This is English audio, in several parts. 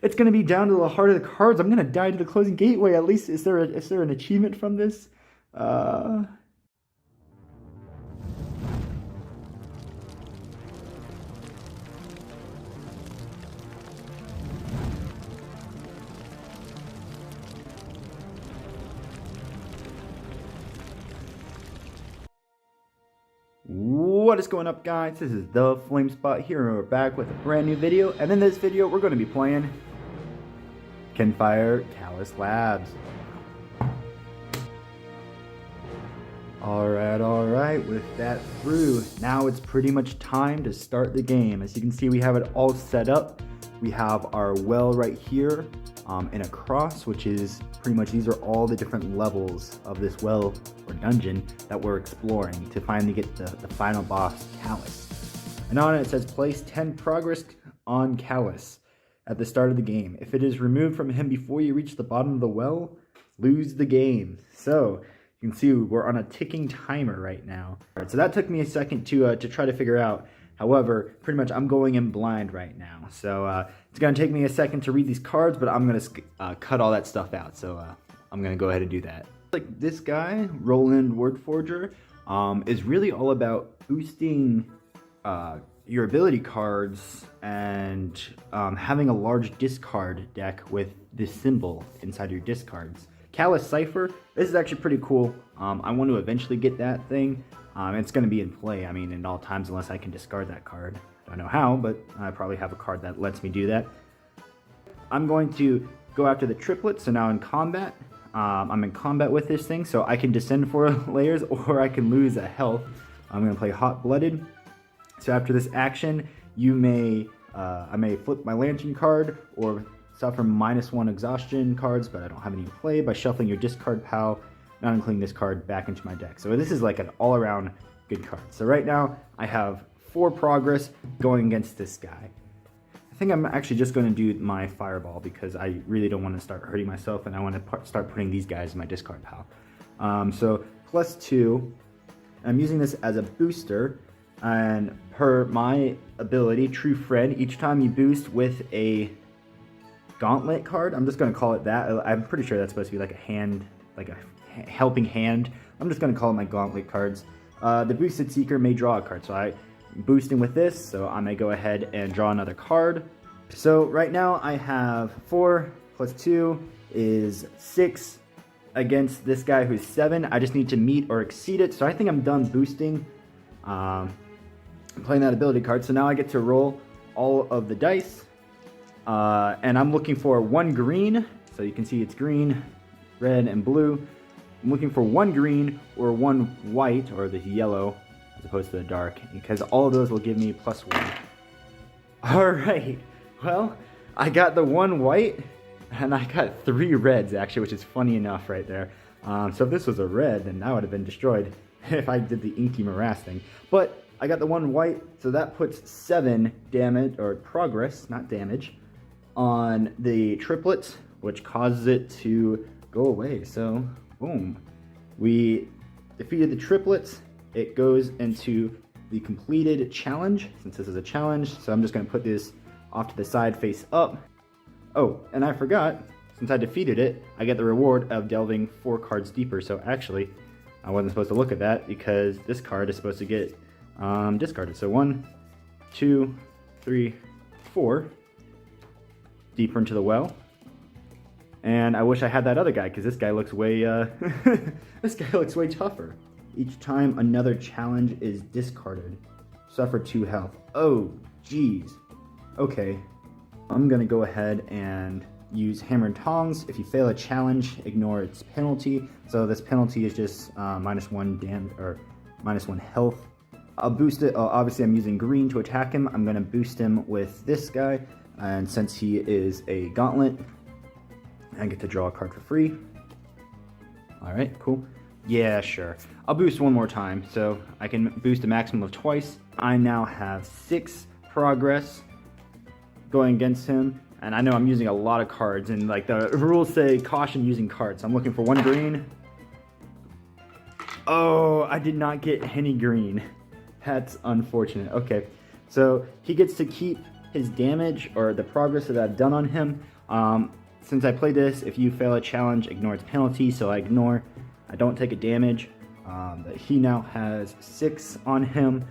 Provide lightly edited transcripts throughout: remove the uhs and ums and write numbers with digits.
It's gonna be down to the heart of the cards. I'm gonna die to the closing gateway. At least, is there an achievement from this? What is going up, guys? This is the Flame Spot here, and we're back with a brand new video. And in this video, we're going to be playing Kinfire Callous Labs. Alright, with that through, now it's pretty much time to start the game. As you can see, we have it all set up. We have our well right here, and a cross, which is pretty much, these are all the different levels of this well or dungeon that we're exploring to finally get the final boss, Callous. And on it says place 10 progress on Callous at the start of the game. If it is removed from him before you reach the bottom of the well, lose the game. So you can see we're on a ticking timer right now. Alright, so that took me a second to try to figure out. However, pretty much I'm going in blind right now. So it's going to take me a second to read these cards, but I'm going to cut all that stuff out. So I'm going to go ahead and do that. Like this guy, Roland Wordforger, is really all about boosting your ability cards and having a large discard deck with this symbol inside your discards. Callous Cipher, this is actually pretty cool. I want to eventually get that thing. It's going to be in play, I mean, in all times, unless I can discard that card. I don't know how, but I probably have a card that lets me do that. I'm going to go after the triplet, so now in combat. I'm in combat with this thing, so I can descend 4 layers, or I can lose a health. I'm going to play Hot Blooded. So after this action, you may, I may flip my Lantern card, or suffer -1 exhaustion cards, but I don't have any to play, by shuffling your discard pile, not including this card, back into my deck. So this is like an all-around good card. So right now, I have 4 progress going against this guy. I think I'm actually just going to do my Fireball because I really don't want to start hurting myself, and I want to start putting these guys in my discard pile. So +2, I'm using this as a booster, and per my ability, True Friend, each time you boost with a Gauntlet card, I'm just going to call it that. I'm pretty sure that's supposed to be like a hand, like a helping hand. I'm just going to call it my Gauntlet cards. The Boosted Seeker may draw a card, so I boosting with this, so I may go ahead and draw another card. So right now I have 4 + 2 is 6 against this guy who's 7. I just need to meet or exceed it, so I think I'm done boosting, playing that ability card. So now I get to roll all of the dice, and I'm looking for 1 green, so you can see it's green, red, and blue. I'm looking for 1 green or 1 white, or the yellow as opposed to the dark, because all of those will give me +1. Alright, well, I got the 1 white, and I got 3 reds actually, which is funny enough right there. So if this was a red, then that would have been destroyed if I did the Inky Morass thing. But I got the 1 white, so that puts 7 damage, or progress, not damage, on the triplets, which causes it to go away. So boom, we defeated the triplets. It goes into the completed challenge, since this is a challenge. So I'm just going to put this off to the side face up. Oh, and I forgot, since I defeated it, I get the reward of delving 4 cards deeper. So actually, I wasn't supposed to look at that because this card is supposed to get discarded. So 1, 2, 3, 4 deeper into the well. And I wish I had that other guy, because this guy looks way, this guy looks way tougher. Each time another challenge is discarded, suffer 2 health. Oh, jeez. Okay, I'm gonna go ahead and use Hammer and Tongs. If you fail a challenge, ignore its penalty. So this penalty is just -1 damage, or -1 health. I'll boost it. Obviously, I'm using green to attack him. I'm gonna boost him with this guy, and since he is a gauntlet, I get to draw a card for free. Alright, cool. Yeah, sure. I'll boost 1 more time, so I can boost a maximum of twice. I now have 6 progress going against him, and I know I'm using a lot of cards, and like the rules say caution using cards. So I'm looking for 1 green. Oh, I did not get any green. That's unfortunate. Okay, so he gets to keep his damage or the progress that I've done on him. Since I played this, if you fail a challenge, ignore its penalty, so I ignore. I don't take a damage. But he now has 6 on him.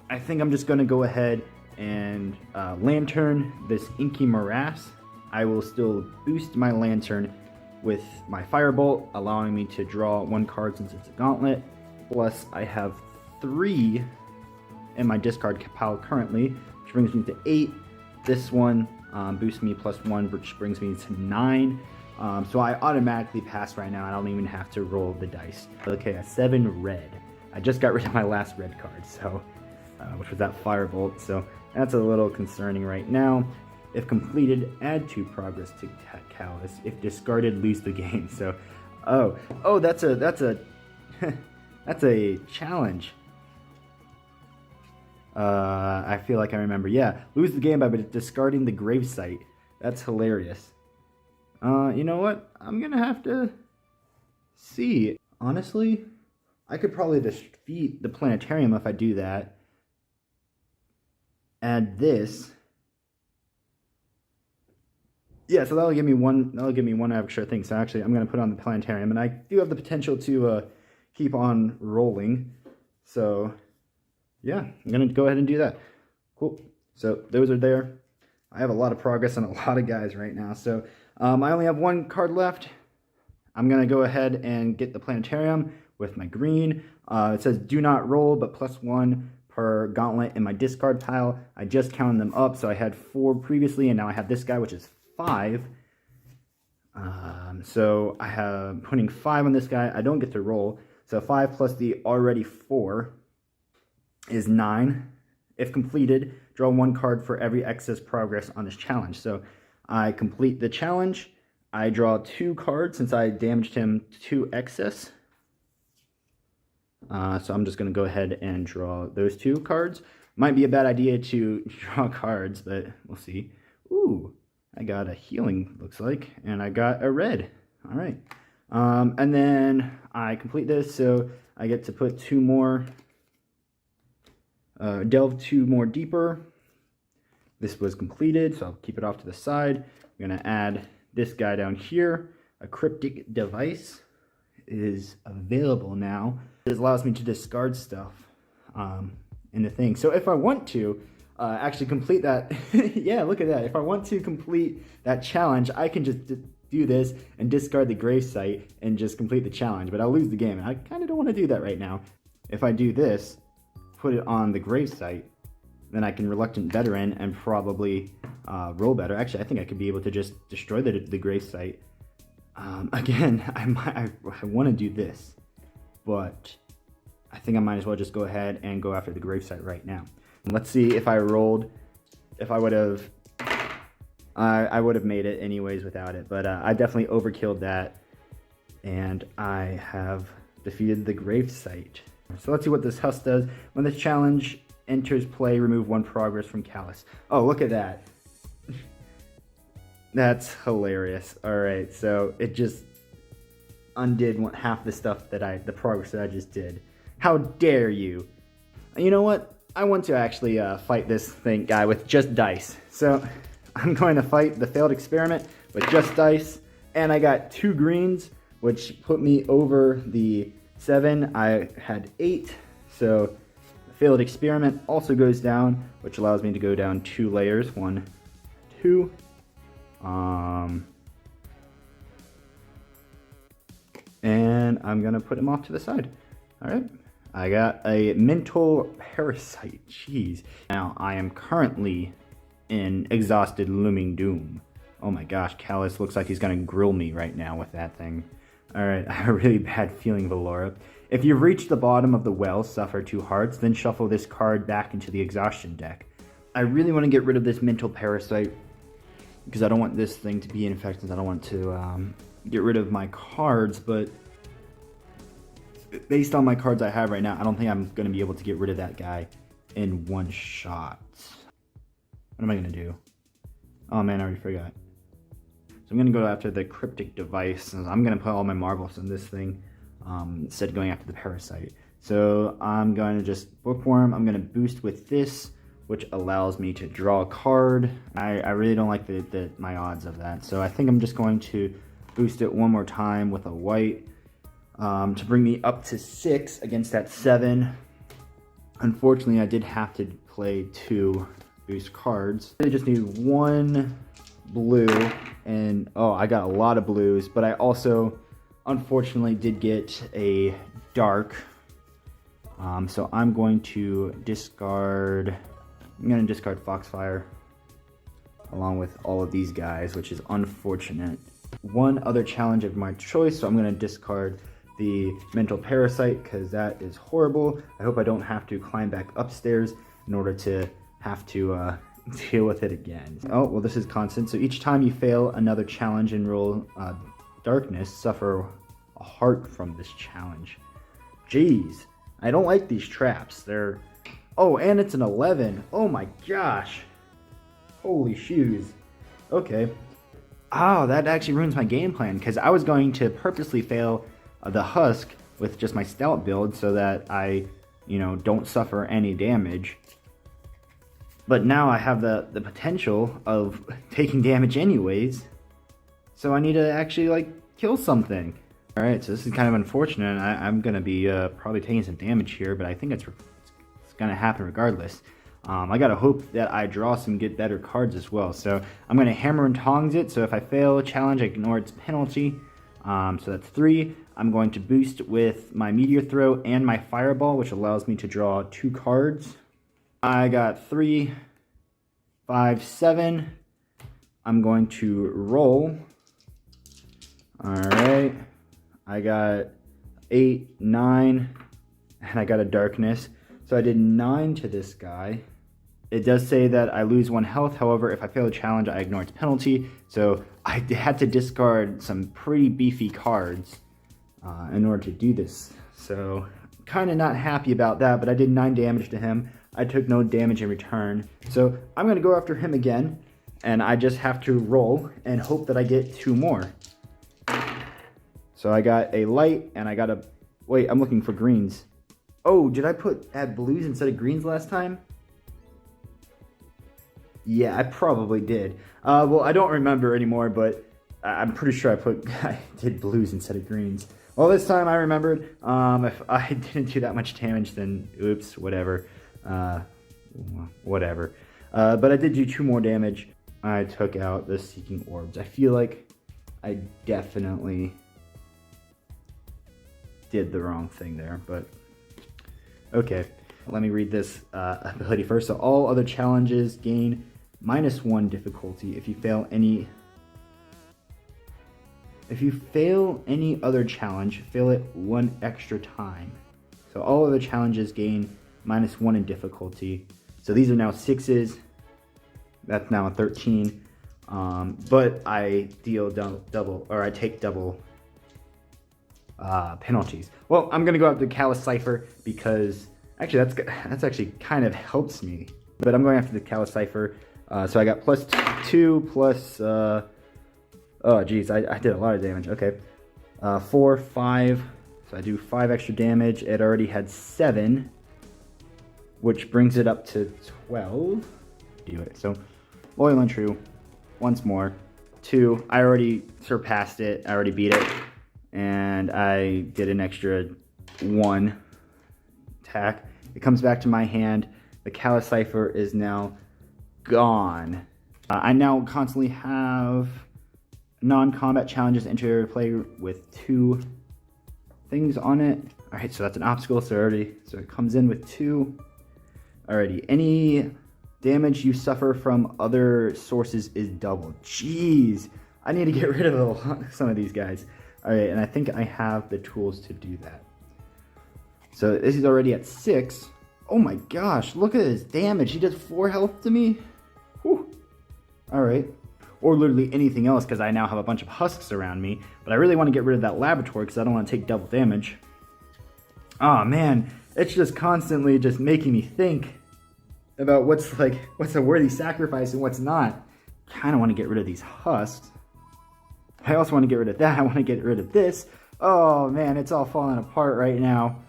I think I'm just going to go ahead and lantern this Inky Morass. I will still boost my lantern with my Firebolt, allowing me to draw 1 card since it's a gauntlet. Plus, I have 3 in my discard pile currently, which brings me to 8. This one boosts me +1, which brings me to 9. So I automatically pass right now. I don't even have to roll the dice. Okay, a 7 red. I just got rid of my last red card, so which was that Firebolt. So that's a little concerning right now. If completed, add 2 progress to Callous. If discarded, lose the game. So, oh, that's a that's a challenge. I feel like I remember. Yeah, lose the game by discarding the gravesite. That's hilarious. You know what? I'm gonna have to see. Honestly, I could probably defeat the planetarium if I do that. Add this. Yeah, so that'll give me one. That'll give me 1 extra thing. So actually, I'm gonna put on the planetarium, and I do have the potential to keep on rolling. So yeah, I'm gonna go ahead and do that. Cool. So those are there. I have a lot of progress on a lot of guys right now. So I only have 1 card left. I'm gonna go ahead and get the planetarium with my green. It says do not roll, but +1 per gauntlet in my discard pile. I just counted them up, so I had 4 previously, and now I have this guy, which is 5. So I have putting 5 on this guy. I don't get to roll. So 5 plus the already 4 is 9. If completed, draw 1 card for every excess progress on this challenge. So I complete the challenge. I draw 2 cards since I damaged him 2 excess. So I'm just going to go ahead and draw those 2 cards. Might be a bad idea to draw cards, but we'll see. Ooh, I got a healing, looks like, and I got a red. All right. And then I complete this, so I get to put 2 more, delve 2 more deeper. This was completed, so I'll keep it off to the side. I'm going to add this guy down here. A cryptic device is available now. This allows me to discard stuff in the thing. So if I want to actually complete that, yeah, look at that. If I want to complete that challenge, I can just do this and discard the gravesite and just complete the challenge, but I'll lose the game, and I kind of don't want to do that right now. If I do this, put it on the gravesite, then I can Reluctant Veteran and probably roll better. Actually, I think I could be able to just destroy the gravesite. Again, I want to do this, but I think I might as well just go ahead and go after the gravesite right now. Let's see if I rolled, if I would have, I would have made it anyways without it, but I definitely overkilled that, and I have defeated the gravesite. So let's see what this husk does. When this challenge enters play, remove 1 progress from Callous. Oh, look at that. That's hilarious. All right, so it just undid half the stuff that the progress that I just did. How dare you? You know what? I want to actually fight this guy with just dice. So I'm going to fight the failed experiment with just dice, and I got 2 greens, which put me over the 7. I had 8, so the failed experiment also goes down, which allows me to go down 2 layers. 1, 2. And I'm gonna put him off to the side. All right. I got a mental parasite. Jeez. Now I am currently in exhausted looming doom. Oh my gosh, Callous looks like he's gonna grill me right now with that thing. All right, I have a really bad feeling, Valora. If you've reached the bottom of the well, suffer 2 hearts, then shuffle this card back into the exhaustion deck. I really want to get rid of this mental parasite because I don't want this thing to be infected. I don't want to get rid of my cards, but based on my cards I have right now, I don't think I'm going to be able to get rid of that guy in 1 shot. What am I going to do? Oh man, I already forgot. So I'm going to go after the cryptic device. I'm going to put all my marbles in this thing instead of going after the parasite. So I'm going to just bookworm. I'm going to boost with this, which allows me to draw a card. I really don't like my odds of that, so I think I'm just going to boost it one more time with a white to bring me up to 6 against that 7. Unfortunately, I did have to play 2 boost cards. I just need 1 blue, and oh, I got a lot of blues, but I also unfortunately did get a dark. So I'm going to discard, Foxfire along with all of these guys, which is unfortunate. One other challenge of my choice, so I'm going to discard the Mental Parasite because that is horrible. I hope I don't have to climb back upstairs in order to have to deal with it again. Oh, well, this is constant. So each time you fail another challenge and roll darkness, suffer a heart from this challenge. Jeez, I don't like these traps. They're... Oh, and it's an 11. Oh my gosh. Holy shoes. Okay. Oh, that actually ruins my game plan because I was going to purposely fail the husk with just my stout build so that I, don't suffer any damage. But now I have the potential of taking damage anyways. So I need to actually, kill something. Alright, so this is kind of unfortunate. I'm going to be probably taking some damage here, but I think it's going to happen regardless. I got to hope that I draw some better cards as well. So I'm going to hammer and tongs it. So if I fail a challenge, I ignore its penalty. So that's 3. I'm going to boost with my Meteor Throw and my Fireball, which allows me to draw 2 cards. I got 3, 5, 7. I'm going to roll. Alright. I got 8, 9, and I got a darkness. So I did 9 to this guy. It does say that I lose 1 health. However, if I fail a challenge, I ignore its penalty. So I had to discard some pretty beefy cards in order to do this. So kind of not happy about that, but I did 9 damage to him. I took no damage in return. So I'm going to go after him again, and I just have to roll and hope that I get 2 more. So I got a light, and I got a... Wait, I'm looking for greens. Oh, did I add blues instead of greens last time? Yeah, I probably did. Well, I don't remember anymore, but I'm pretty sure I did blues instead of greens. Well, this time I remembered. If I didn't do that much damage, then oops, whatever. Whatever. But I did do 2 more damage. I took out the Seeking Orbs. I feel like I definitely did the wrong thing there, but okay. Let me read this ability first. So all other challenges gain -1 difficulty if you fail any... If you fail any other challenge, fail it 1 extra time. So all other challenges gain -1 in difficulty. So these are now 6s. That's now a 13. But I deal double, or I take double penalties. Well, I'm gonna go after the Callous Cipher because actually that's actually kind of helps me. But I'm going after the Callous Cipher. So I got +2 plus. Oh geez, I did a lot of damage. Okay, 4, 5. So I do 5 extra damage. It already had 7, which brings it up to 12. Do it. So loyal and true. Once more. 2. I already surpassed it. I already beat it. And I did an extra 1 attack. It comes back to my hand. The Callous Cipher is now gone. I now constantly have non-combat challenges enter play with 2 things on it. Alright, so that's an obstacle, so it comes in with 2. Alrighty, any damage you suffer from other sources is doubled. Jeez, I need to get rid of some of these guys. Alright, and I think I have the tools to do that. So this is already at 6. Oh my gosh, look at his damage. He does 4 health to me. Whew. Alright. Or literally anything else because I now have a bunch of husks around me. But I really want to get rid of that laboratory because I don't want to take double damage. Oh man, it's just constantly just making me think about what's a worthy sacrifice and what's not. Kind of want to get rid of these husks. I also want to get rid of that. I want to get rid of this. Oh man, it's all falling apart right now.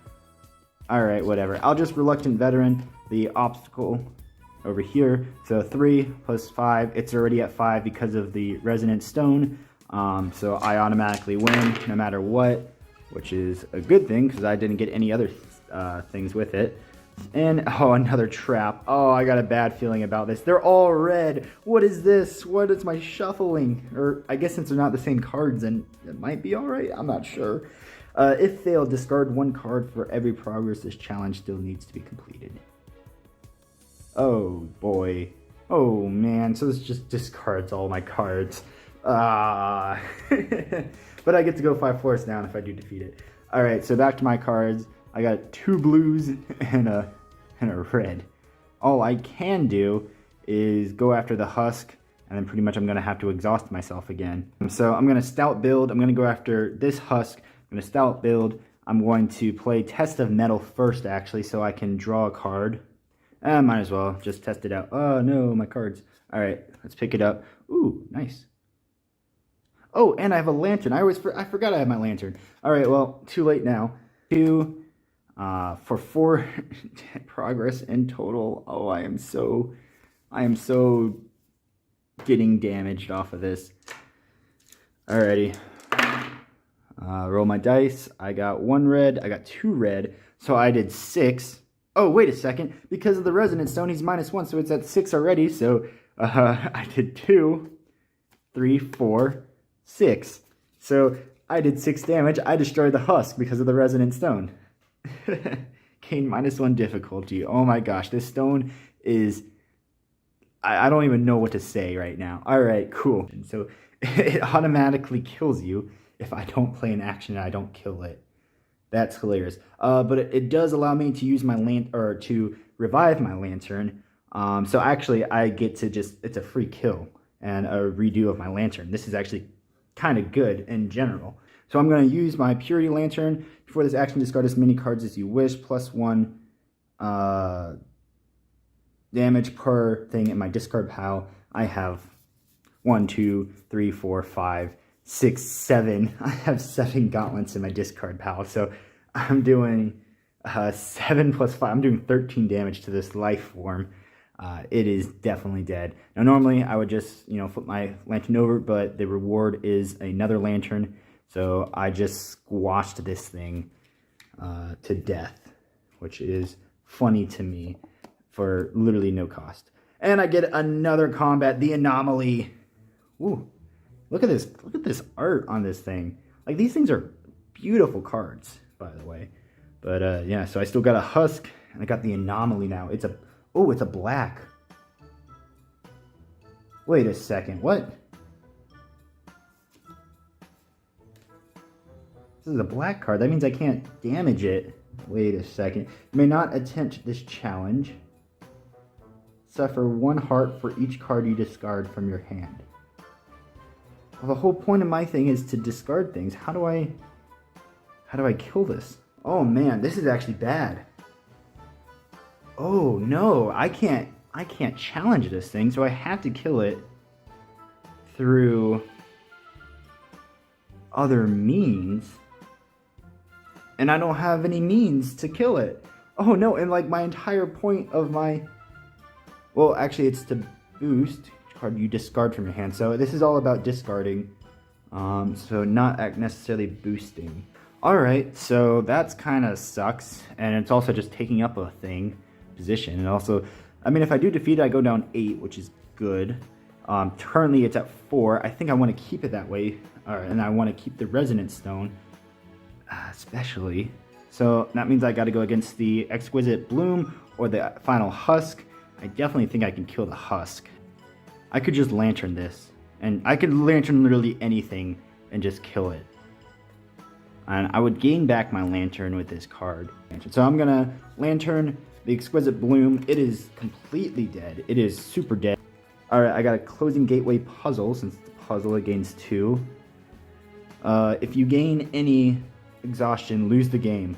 Alright, whatever. I'll just Reluctant Veteran the obstacle over here. So 3 plus 5, it's already at 5 because of the resonant stone. So I automatically win no matter what, which is a good thing because I didn't get any other things with it. And oh, another trap. Oh, I got a bad feeling about this. They're all red. What is this? What is my shuffling? Or I guess since they're not the same cards, then it might be all right. I'm not sure. If failed, discard 1 card for every progress. This challenge still needs to be completed. Oh boy. Oh man. So this just discards all my cards. But I get to go 5 forests down if I do defeat it. All right. So back to my cards. I got 2 blues and a red. All I can do is go after the husk, and then pretty much I'm going to have to exhaust myself again. So I'm going to stout build. I'm going to go after this husk. I'm going to stout build. I'm going to play Test of Metal first, actually, so I can draw a card. Might as well just test it out. Oh, no, my cards. All right, let's pick it up. Ooh, nice. Oh, and I have a lantern. I forgot I had my lantern. All right, well, too late now. 2... for 4 progress in total. Oh, I am so getting damaged off of this. Alrighty. Roll my dice. I got 1 red. I got 2 red. So I did 6. Oh, wait a second. Because of the resonant stone, he's -1, so it's at 6 already. So I did 2, 3, 4, 6. So I did 6 damage. I destroyed the husk because of the resonant stone. Gain -1 difficulty. Oh my gosh, this stone is... I don't even know what to say right now. Alright, cool. And so it automatically kills you if I don't play an action and I don't kill it. That's hilarious. But it does allow me to use my to revive my lantern. So actually I get to it's a free kill and a redo of my lantern. This is actually kind of good in general. So I'm going to use my Purity Lantern. Before this action, discard as many cards as you wish, +1 damage per thing in my discard pile. I have 1, 2, 3, 4, 5, 6, 7. I have 7 gauntlets in my discard pile. So I'm doing 7 plus 5. I'm doing 13 damage to this life form. It is definitely dead. Now, normally I would just, flip my lantern over, but the reward is another lantern. So I just squashed this thing to death, which is funny to me for literally no cost. And I get another combat, the anomaly. Ooh, look at this. Look at this art on this thing. Like, these things are beautiful cards, by the way. But yeah, so I still got a husk, and I got the anomaly now. It's a black. Wait a second, what? This is a black card. That means I can't damage it. Wait a second. You may not attempt this challenge. Suffer 1 heart for each card you discard from your hand. Well, the whole point of my thing is to discard things. How do I kill this? Oh man, this is actually bad. Oh no, I can't challenge this thing, so I have to kill it through other means. And I don't have any means to kill it. Oh no, and like my entire point of my... Well, actually it's to boost each card you discard from your hand. So this is all about discarding. So not necessarily boosting. Alright, so that's kind of sucks. And it's also just taking up a position. And also, I mean, if I do defeat it, I go down 8, which is good. Currently it's at 4. I think I want to keep it that way. And I want to keep the resonant stone. Especially. So that means I got to go against the Exquisite Bloom or the final husk. I definitely think I can kill the husk. I could just lantern this. And I could lantern literally anything and just kill it. And I would gain back my lantern with this card. So I'm going to lantern the Exquisite Bloom. It is completely dead. It is super dead. Alright, I got a Closing Gateway puzzle. Since it's a puzzle, it gains 2. If you gain any exhaustion, lose the game.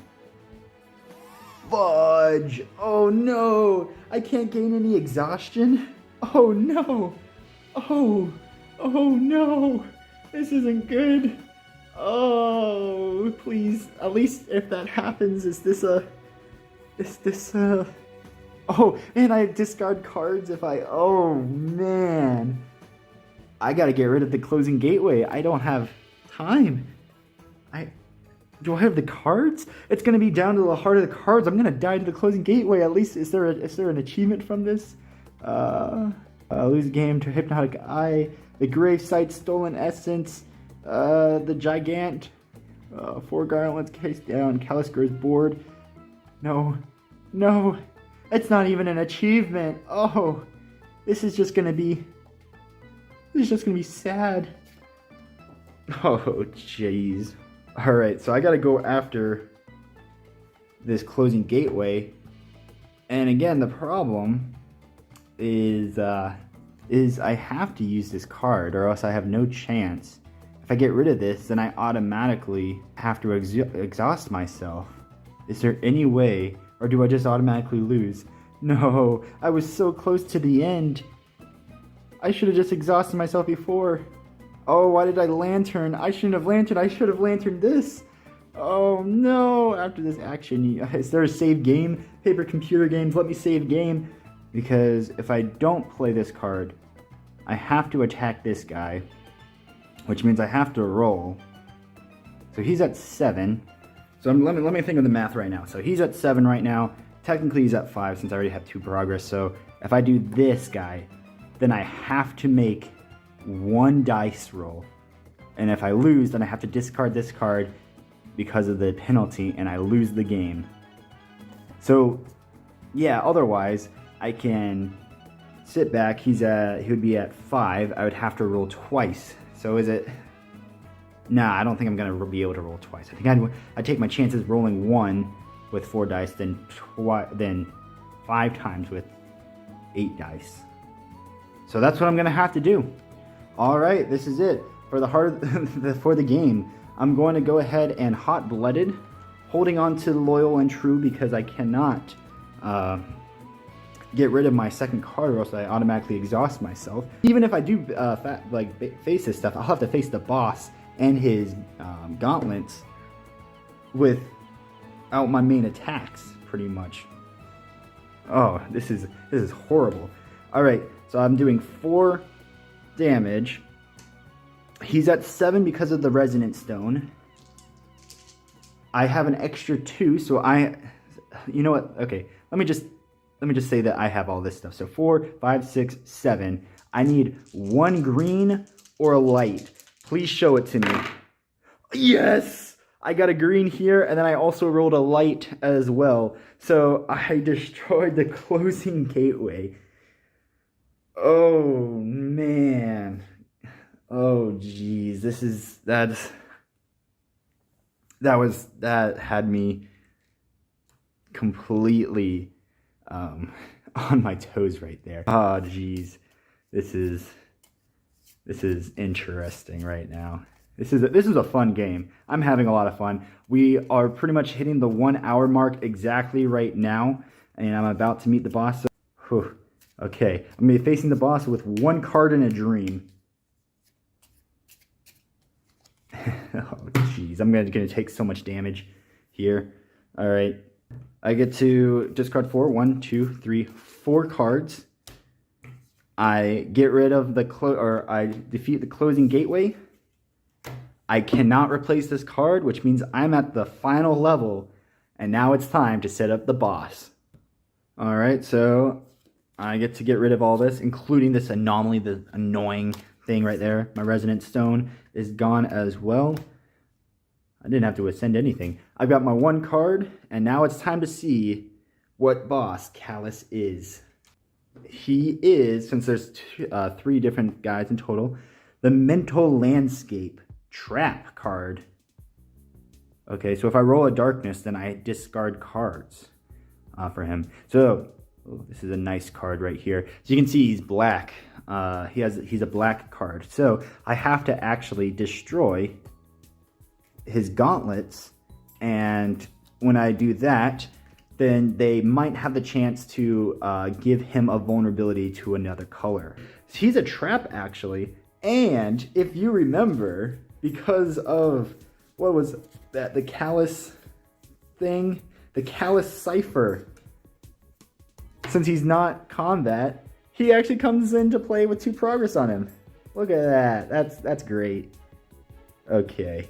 Fudge! Oh no! I can't gain any exhaustion? Oh no! Oh no! This isn't good! Oh, please, at least if that happens, is this Oh, and I discard cards if I... Oh, man. I gotta get rid of the closing gateway. I don't have time. Do I have the cards? It's gonna be down to the heart of the cards. I'm gonna die to the closing gateway. At least, is there an achievement from this? Lose game to Hypnotic Eye, the Grave Site Stolen Essence, the Gigant, 4 Garlands case down, Callous grows bored. No, it's not even an achievement. Oh, this is just gonna be sad. Oh, jeez. Alright, so I gotta go after this closing gateway. And again, the problem is I have to use this card or else I have no chance. If I get rid of this, then I automatically have to exhaust myself. Is there any way, or do I just automatically lose? No, I was so close to the end. I should have just exhausted myself before. Oh, why did I lantern? I shouldn't have lanterned. I should have lanterned this. Oh no, after this action, is there a save game? Paper Computer Games, let me save game. Because if I don't play this card, I have to attack this guy, which means I have to roll. So he's at 7. So let me think of the math right now. So he's at 7 right now. Technically he's at 5 since I already have 2 progress. So if I do this guy, then I have to make 1 dice roll. And if I lose, then I have to discard this card because of the penalty and I lose the game. So yeah, otherwise I can sit back. He would be at 5. I would have to roll twice. So is it... Nah, I don't think I'm gonna be able to roll twice. I think I'd take my chances rolling 1 with 4 dice, then 5 times with 8 dice. So that's what I'm gonna have to do. All right, this is it for the game. I'm going to go ahead and hot-blooded, holding on to loyal and true because I cannot get rid of my second card or else I automatically exhaust myself. Even if I do face this stuff, I'll have to face the boss and his gauntlets without my main attacks, pretty much. Oh, this is horrible. All right, so I'm doing 4 damage. He's at 7 because of the Resonant Stone. I have an extra 2, so you know what? Okay, let me just say that I have all this stuff. So 4, 5, 6, 7. I need 1 green or a light. Please show it to me. Yes! I got a green here, and then I also rolled a light as well. So I destroyed the closing gateway. Oh, man. Oh, jeez. That had me completely on my toes right there. Oh, jeez. This is interesting right now. This is a fun game. I'm having a lot of fun. We are pretty much hitting the 1 hour mark exactly right now, and I'm about to meet the boss. Whew. Okay, I'm gonna be facing the boss with 1 card in a dream. Oh, jeez, I'm gonna take so much damage here. All right, I get to discard 4. 1, 2, 3, 4 cards. I get rid of I defeat the closing gateway. I cannot replace this card, which means I'm at the final level, and now it's time to set up the boss. All right, so I get to get rid of all this, including this anomaly, the annoying thing right there. My Resonant Stone is gone as well. I didn't have to ascend anything. I've got my 1 card, and now it's time to see what boss Callous is. He is, since there's 3 different guys in total, the Mental Landscape Trap card. Okay, so if I roll a darkness, then I discard cards for him. So this is a nice card right here. So you can see he's black. He's a black card. So I have to actually destroy his gauntlets, and when I do that, then they might have the chance to give him a vulnerability to another color. So he's a trap, actually. And if you remember, because of, what was that, the Callous thing? The Callous Cipher. since he's not combat, he actually comes into play with 2 progress on him. Look at that. That's great. Okay.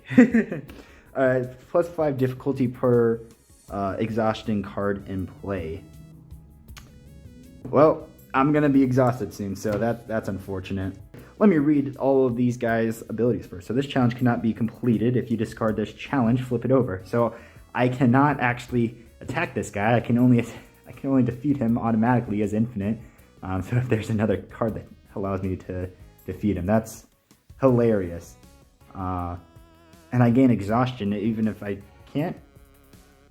Alright, +5 difficulty per exhaustion card in play. Well, I'm gonna be exhausted soon, so that's unfortunate. Let me read all of these guys' abilities first. So this challenge cannot be completed. If you discard this challenge, flip it over. So I cannot actually attack this guy. I can only defeat him automatically as infinite. So if there's another card that allows me to defeat him, that's hilarious. And I gain exhaustion even if I can't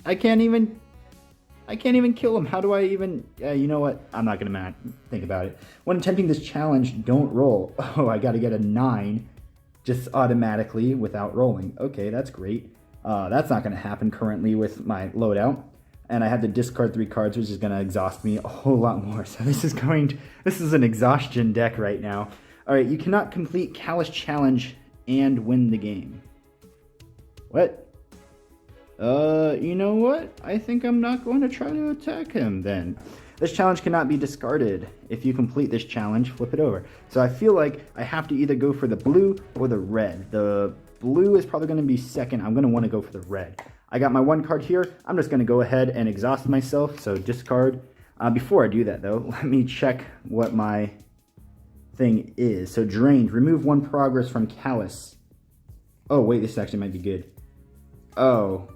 even kill him. How do I even... you know what? I'm not going to think about it. When attempting this challenge, don't roll. Oh, I got to get a 9 just automatically without rolling. Okay, that's great. That's not going to happen currently with my loadout. And I have to discard 3 cards, which is going to exhaust me a whole lot more. So this is an exhaustion deck right now. All right, you cannot complete Callous Challenge and win the game. What? You know what? I think I'm not going to try to attack him then. This challenge cannot be discarded. If you complete this challenge, flip it over. So I feel like I have to either go for the blue or the red. The blue is probably going to be second. I'm going to want to go for the red. I got my 1 card here. I'm just going to go ahead and exhaust myself. So discard. Before I do that though, let me check what my thing is. So drained. Remove 1 progress from Callous. Oh wait, this actually might be good. Oh.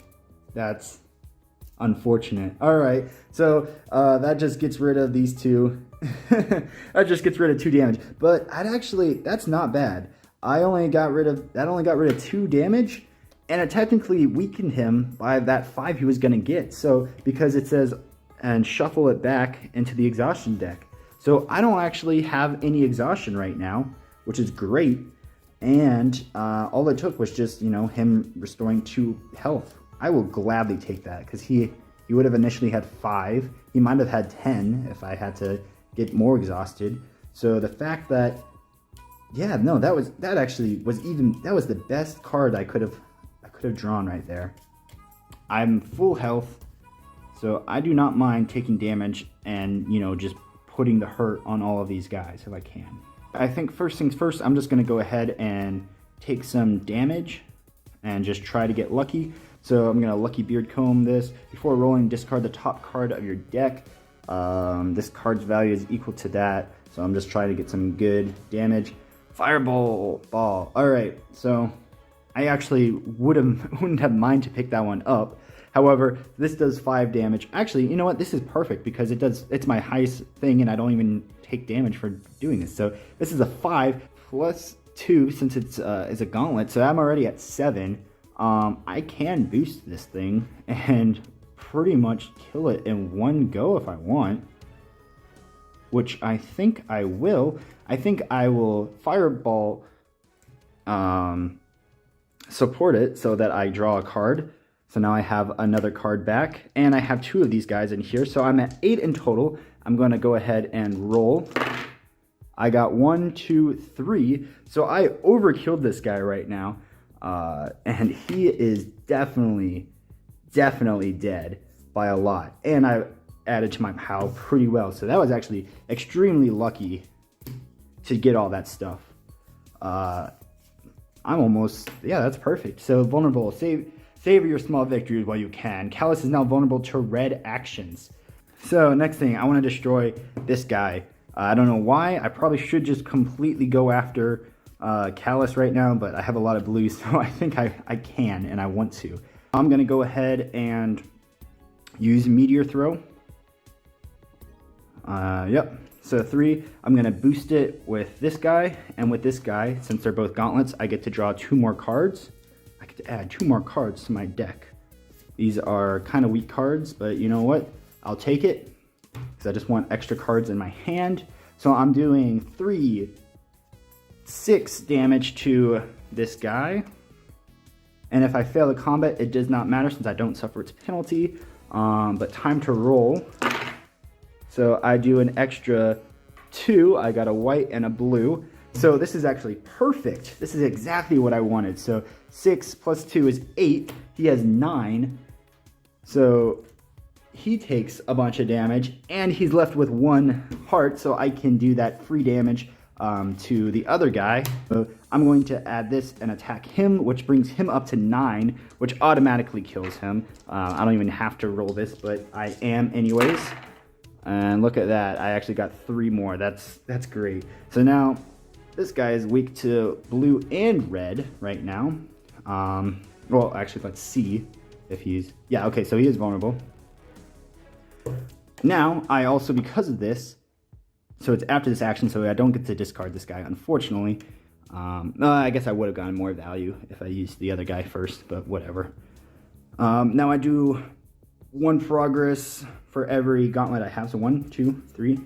That's unfortunate. Alright, so that just gets rid of these 2. That just gets rid of 2 damage. But that's not bad. That only got rid of 2 damage, and it technically weakened him by that 5 he was going to get. So, because it says, and shuffle it back into the exhaustion deck. So I don't actually have any exhaustion right now, which is great. And all it took was just, him restoring 2 health. I will gladly take that, because he would have initially had 5. He might have had 10 if I had to get more exhausted. So the fact that, yeah, no, that was the best card I could have drawn right there. I'm full health, so I do not mind taking damage and, just putting the hurt on all of these guys if I can. I think first things first, I'm just going to go ahead and take some damage and just try to get lucky. So I'm going to Lucky Beard Comb this. Before rolling, discard the top card of your deck. This card's value is equal to that. So I'm just trying to get some good damage. Fireball Ball. Alright, so I actually wouldn't have mind to pick that one up. However, this does 5 damage. Actually, you know what? This is perfect because it's my highest thing and I don't even take damage for doing this. So this is a 5 plus 2 since it's a gauntlet. So I'm already at 7. I can boost this thing and pretty much kill it in one go if I want, which I think I will. I think I will Fireball support it so that I draw a card. So now I have another card back, and I have 2 of these guys in here, so I'm at 8 in total. I'm going to go ahead and roll. I got 1, 2, 3, so I overkilled this guy right now. And he is definitely dead by a lot. And I added to my pile pretty well. So that was actually extremely lucky to get all that stuff. I'm almost, yeah, that's perfect. So vulnerable, savor your small victories while you can. Callous is now vulnerable to red actions. So next thing, I want to destroy this guy. I don't know why. I probably should just completely go after Callous right now, but I have a lot of blues, so I think I can and I want to. I'm going to go ahead and use Meteor Throw. Yep. So 3, I'm going to boost it with this guy and with this guy. Since they're both gauntlets, I get to draw 2 more cards. I get to add 2 more cards to my deck. These are kind of weak cards, but you know what? I'll take it because I just want extra cards in my hand. So I'm doing 6 damage to this guy. And if I fail the combat, it does not matter since I don't suffer its penalty. But time to roll. So I do an extra 2. I got a white and a blue. So this is actually perfect. This is exactly what I wanted. So 6 plus 2 is 8. He has 9. So he takes a bunch of damage, and he's left with 1 heart, so I can do that free damage to the other guy. So I'm going to add this and attack him, which brings him up to 9, which automatically kills him. I don't even have to roll this, but I am anyways. And look at that, I actually got 3 more. That's great. So now this guy is weak to blue and red right now. Well, actually, let's see if he's... Yeah, okay, so he is vulnerable. Now, I also, because of this, so it's after this action, so I don't get to discard this guy, unfortunately. I guess I would have gotten more value if I used the other guy first, but whatever. Now I do 1 progress for every gauntlet I have. So 1, 2, 3,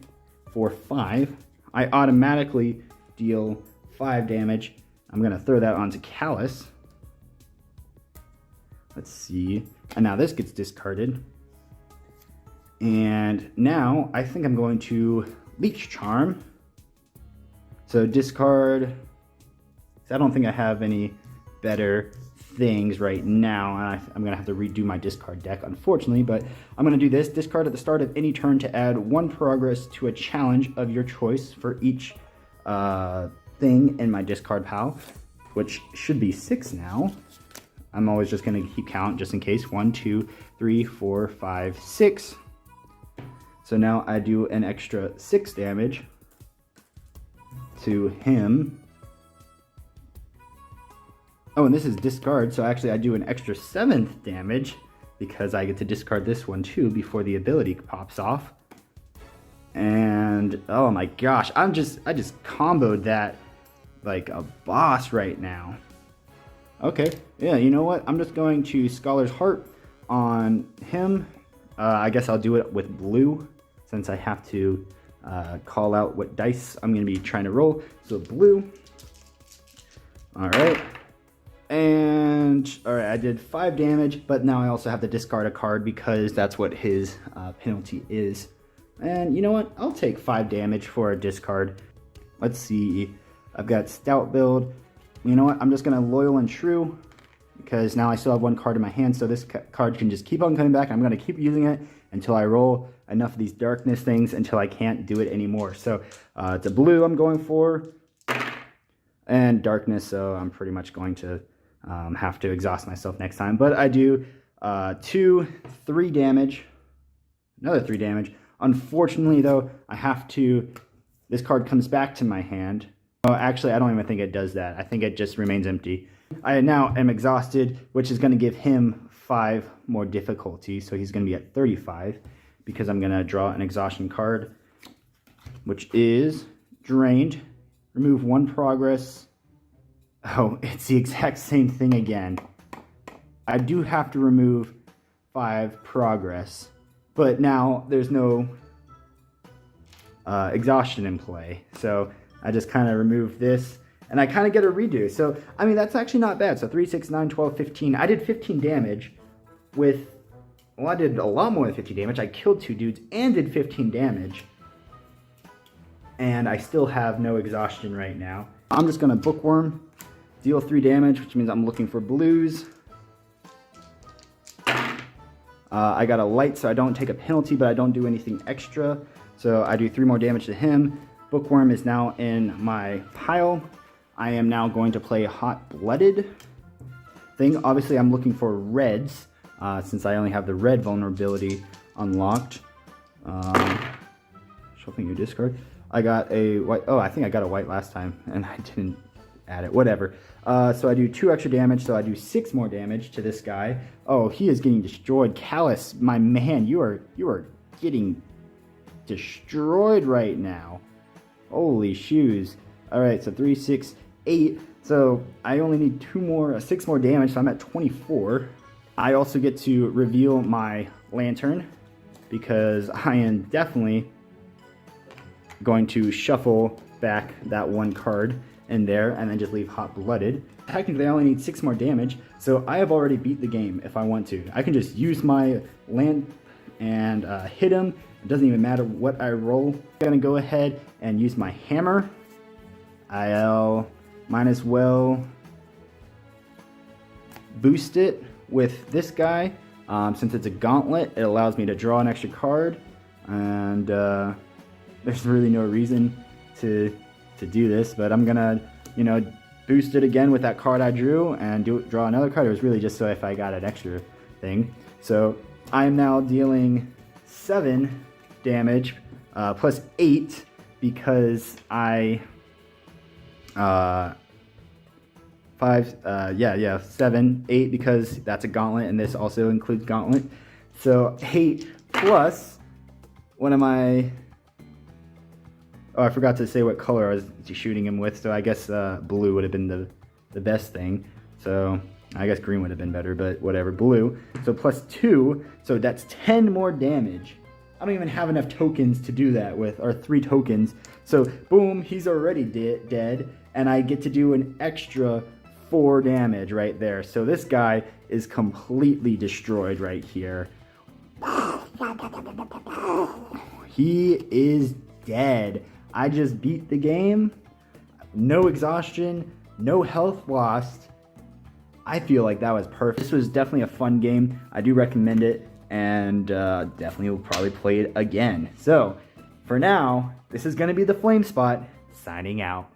4, 5. I automatically deal 5 damage. I'm going to throw that onto Callous. Let's see. And now this gets discarded. And now I think I'm going to Leech Charm. So discard. I don't think I have any better things right now, and I'm gonna have to redo my discard deck, unfortunately, but I'm gonna do this. Discard at the start of any turn to add 1 progress to a challenge of your choice for each thing in my discard pile, which should be 6 now. I'm always just gonna keep count just in case. 1, 2, 3, 4, 5, 6. So now I do an extra 6 damage to him. Oh, and this is discard, so actually I do an extra 7th damage because I get to discard this one too before the ability pops off. And oh my gosh, I just comboed that like a boss right now. Okay, yeah, you know what? I'm just going to Scholar's Heart on him. I guess I'll do it with blue since I have to call out what dice I'm going to be trying to roll. So blue. All right. And, all right, I did 5 damage, but now I also have to discard a card because that's what his penalty is. And you know what? I'll take 5 damage for a discard. Let's see. I've got Stout Build. You know what? I'm just going to Loyal and True because now I still have 1 card in my hand, so this card can just keep on coming back. I'm going to keep using it until I roll enough of these darkness things until I can't do it anymore. So it's a blue I'm going for, and darkness, so I'm pretty much going to have to exhaust myself next time. But I do 2, 3 damage, another 3 damage. Unfortunately, though, I have to, this card comes back to my hand. Oh, actually, I don't even think it does that. I think it just remains empty. I now am exhausted, which is going to give him 5 more difficulty. So he's going to be at 35 because I'm going to draw an exhaustion card, which is Drained. Remove 1 progress. Oh, it's the exact same thing again. I do have to remove 5 progress, but now there's no exhaustion in play. So I just kind of remove this, and I kind of get a redo. So, I mean, that's actually not bad. So 3, 6, 9, 12, 15. I did 15 damage with, well, I did a lot more than 15 damage. I killed 2 dudes and did 15 damage. And I still have no exhaustion right now. I'm just going to Bookworm, deal 3 damage, which means I'm looking for blues. I got a light, so I don't take a penalty, but I don't do anything extra. So I do 3 more damage to him. Bookworm is now in my pile. I am now going to play Hot-Blooded thing. Obviously, I'm looking for reds, since I only have the red vulnerability unlocked. Shuffling your discard. I got a white. Oh, I think I got a white last time, and I didn't add it. Whatever. So I do 2 extra damage, so I do 6 more damage to this guy. Oh, he is getting destroyed. Callous, my man, you are getting destroyed right now. Holy shoes. All right, so 3, 6, 8. So I only need 6 more damage, so I'm at 24. I also get to reveal my lantern because I am definitely going to shuffle back that 1 card in there and then just leave Hot-Blooded. Technically, I only need 6 more damage, so I have already beat the game if I want to. I can just use my land and hit him. It doesn't even matter what I roll. I'm gonna go ahead and use my hammer. I'll might as well boost it with this guy Since it's a gauntlet, it allows me to draw an extra card, and there's really no reason to do this, but I'm gonna, you know, boost it again with that card I drew and draw another card. It was really just so if I got an extra thing. So I'm now dealing 7 damage plus 8 because I 7, 8 because that's a gauntlet, and this also includes gauntlet. So 8 plus, what am I? Oh, I forgot to say what color I was shooting him with, so I guess blue would have been the best thing. So I guess green would have been better, but whatever, blue. So plus 2, so that's 10 more damage. I don't even have enough tokens to do that with, or 3 tokens. So boom, he's already dead, and I get to do an extra 4 damage right there. So this guy is completely destroyed right here. He is dead. I just beat the game. No exhaustion, no health lost. I feel like that was perfect. This was definitely a fun game. I do recommend it, and definitely will probably play it again. So for now, this is going to be the Flame Spot signing out.